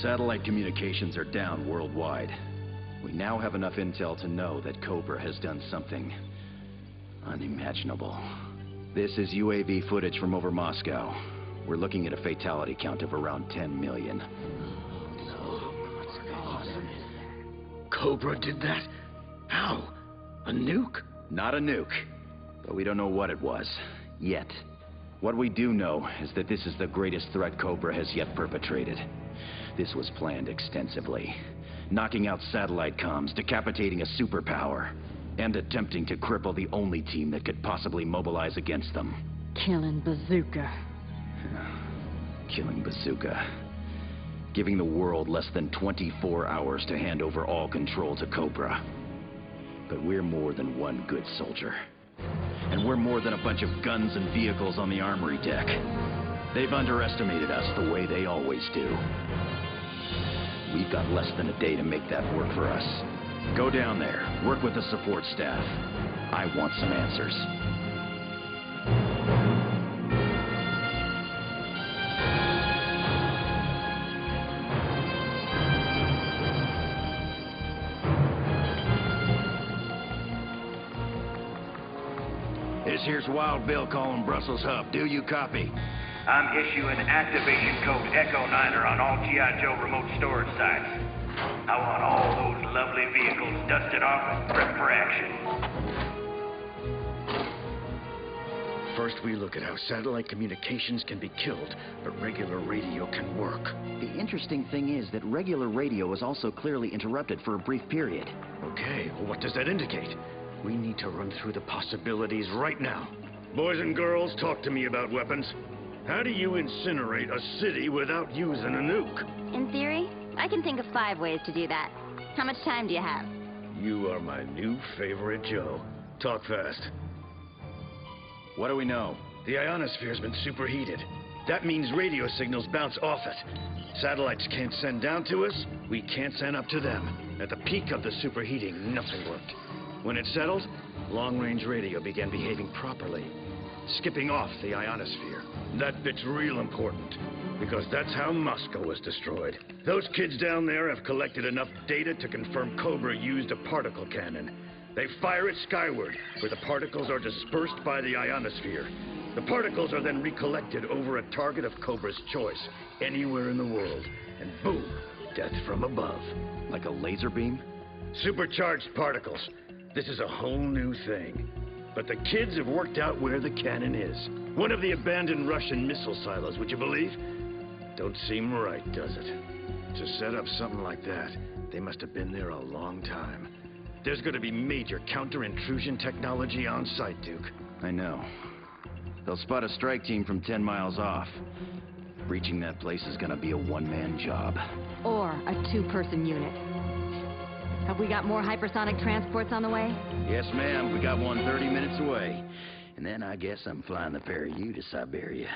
Satellite communications are down worldwide. We now have enough intel to know that COBRA has done something unimaginable. This is UAV footage from over Moscow. We're looking at a fatality count of around 10 million. COBRA did that? How? A nuke? Not a nuke. But we don't know what it was. Yet. What we do know is that this is the greatest threat COBRA has yet perpetrated. This was planned extensively. Knocking out satellite comms, decapitating a superpower, and attempting to cripple the only team that could possibly mobilize against them. Killing Bazooka. Killing Bazooka. Giving the world less than 24 hours to hand over all control to COBRA. But we're more than one good soldier. And we're more than a bunch of guns and vehicles on the armory deck. They've underestimated us the way they always do. We've got less than a day to make that work for us. Go down there, work with the support staff. I want some answers. This here's Wild Bill calling Brussels Hub. Do you copy? I'm issuing activation code Echo 9er on all G.I. Joe remote storage sites. I want all those lovely vehicles dusted off and prepped for action. First, we look at how satellite communications can be killed, but regular radio can work. The interesting thing is that regular radio was also clearly interrupted for a brief period. Okay, well, what does that indicate? We need to run through the possibilities right now. Boys and girls, talk to me about weapons. How do you incinerate a city without using a nuke? In theory, I can think of 5 ways to do that. How much time do you have? You are my new favorite Joe. Talk fast. What do we know? The ionosphere's been superheated. That means radio signals bounce off it. Satellites can't send down to us, we can't send up to them. At the peak of the superheating, nothing worked. When it settled, long-range radio began behaving properly, skipping off the ionosphere. That bit's real important, because that's how Moscow was destroyed. Those kids down there have collected enough data to confirm COBRA used a particle cannon. They fire it skyward, where the particles are dispersed by the ionosphere. The particles are then recollected over a target of COBRA's choice, anywhere in the world, and boom, death from above. Like a laser beam? Supercharged particles. This is a whole new thing. But the kids have worked out where the cannon is. One of the abandoned Russian missile silos, would you believe? Don't seem right, does it? To set up something like that, they must have been there a long time. There's gonna be major counter-intrusion technology on site, Duke. I know. They'll spot a strike team from 10 miles off. Reaching that place is gonna be a one-man job. Or a 2-person unit. Have we got more hypersonic transports on the way? Yes, ma'am. We got one 30 minutes away. And then I guess I'm flying the pair of you to Siberia.